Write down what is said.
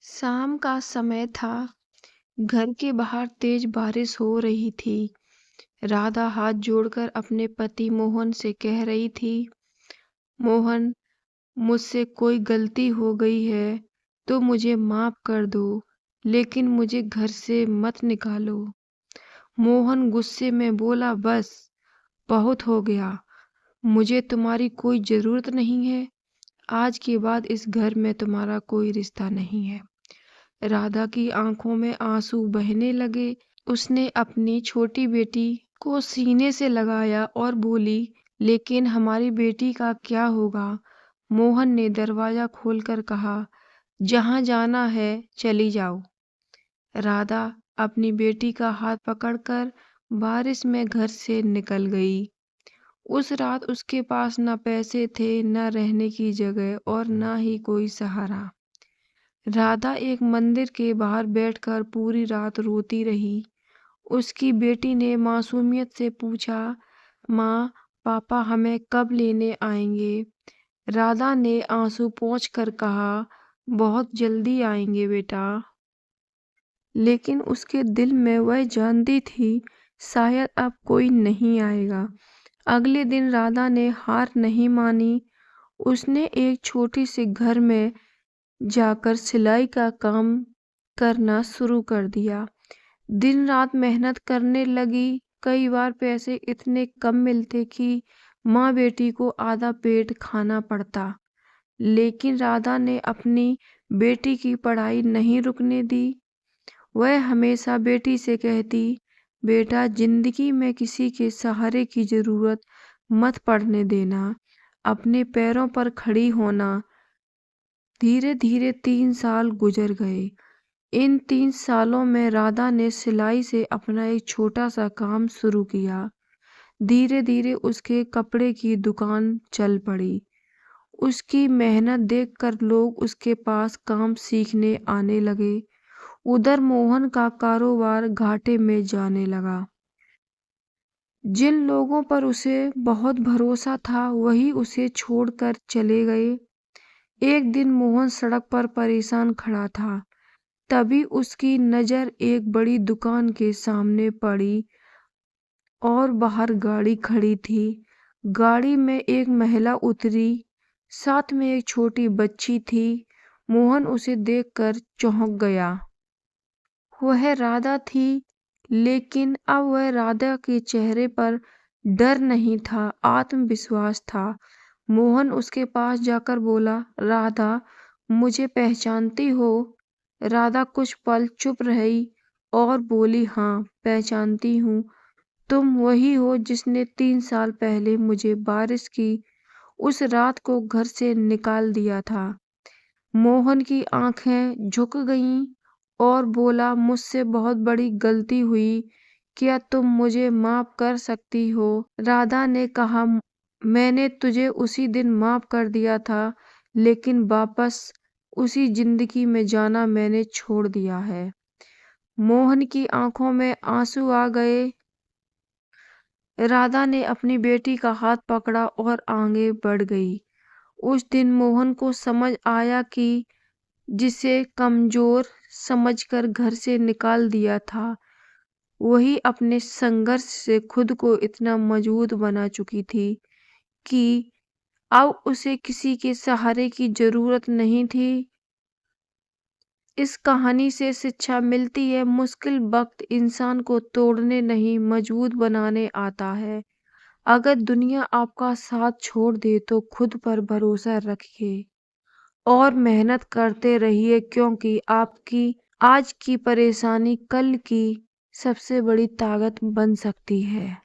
शाम का समय था। घर के बाहर तेज बारिश हो रही थी। राधा हाथ जोड़कर अपने पति मोहन से कह रही थी, मोहन, मुझसे कोई गलती हो गई है तो मुझे माफ कर दो, लेकिन मुझे घर से मत निकालो। मोहन गुस्से में बोला, बस बहुत हो गया। मुझे तुम्हारी कोई जरूरत नहीं है। आज के बाद इस घर में तुम्हारा कोई रिश्ता नहीं है। राधा की आंखों में आंसू बहने लगे। उसने अपनी छोटी बेटी को सीने से लगाया और बोली, लेकिन हमारी बेटी का क्या होगा? मोहन ने दरवाजा खोलकर कहा, जहां जाना है चली जाओ। राधा अपनी बेटी का हाथ पकड़कर बारिश में घर से निकल गई। उस रात उसके पास न पैसे थे, न रहने की जगह और न ही कोई सहारा। राधा एक मंदिर के बाहर बैठकर पूरी रात रोती रही। उसकी बेटी ने मासूमियत से पूछा, माँ, पापा हमें कब लेने आएंगे? राधा ने आंसू पोंछकर कहा, बहुत जल्दी आएंगे बेटा। लेकिन उसके दिल में वह जानती थी, शायद अब कोई नहीं आएगा। अगले दिन राधा ने हार नहीं मानी। उसने एक छोटी सी घर में जाकर सिलाई का काम करना शुरू कर दिया। दिन रात मेहनत करने लगी। कई बार पैसे इतने कम मिलते कि माँ बेटी को आधा पेट खाना पड़ता, लेकिन राधा ने अपनी बेटी की पढ़ाई नहीं रुकने दी। वह हमेशा बेटी से कहती, बेटा, जिंदगी में किसी के सहारे की जरूरत मत पड़ने देना, अपने पैरों पर खड़ी होना। धीरे धीरे 3 साल गुजर गए। इन 3 सालों में राधा ने सिलाई से अपना एक छोटा सा काम शुरू किया। धीरे धीरे उसके कपड़े की दुकान चल पड़ी। उसकी मेहनत देखकर लोग उसके पास काम सीखने आने लगे। उधर मोहन का कारोबार घाटे में जाने लगा। जिन लोगों पर उसे बहुत भरोसा था, वही उसे छोड़कर चले गए। एक दिन मोहन सड़क पर परेशान खड़ा था। तभी उसकी नजर एक बड़ी दुकान के सामने पड़ी और बाहर गाड़ी खड़ी थी। गाड़ी में एक महिला उतरी, साथ में एक छोटी बच्ची थी। मोहन उसे देखकर चौंक गया। वह राधा थी, लेकिन अब वह राधा के चेहरे पर डर नहीं था, आत्मविश्वास था। मोहन उसके पास जाकर बोला, राधा, मुझे पहचानती हो? राधा कुछ पल चुप रही और बोली, हाँ, पहचानती हूँ। तुम वही हो जिसने 3 साल पहले मुझे बारिश की उस रात को घर से निकाल दिया था। मोहन की आंखें झुक गईं और बोला, मुझसे बहुत बड़ी गलती हुई। क्या तुम मुझे माफ कर सकती हो? राधा ने कहा, मैंने तुझे उसी दिन माफ कर दिया था, लेकिन वापस उसी जिंदगी में जाना मैंने छोड़ दिया है। मोहन की आंखों में आंसू आ गए। राधा ने अपनी बेटी का हाथ पकड़ा और आगे बढ़ गई। उस दिन मोहन को समझ आया कि जिसे कमजोर समझकर घर से निकाल दिया था, वही अपने संघर्ष से खुद को इतना मजबूत बना चुकी थी कि अब उसे किसी के सहारे की जरूरत नहीं थी। इस कहानी से शिक्षा मिलती है, मुश्किल वक्त इंसान को तोड़ने नहीं, मजबूत बनाने आता है। अगर दुनिया आपका साथ छोड़ दे तो खुद पर भरोसा रखिए और मेहनत करते रहिए, क्योंकि आपकी आज की परेशानी कल की सबसे बड़ी ताकत बन सकती है।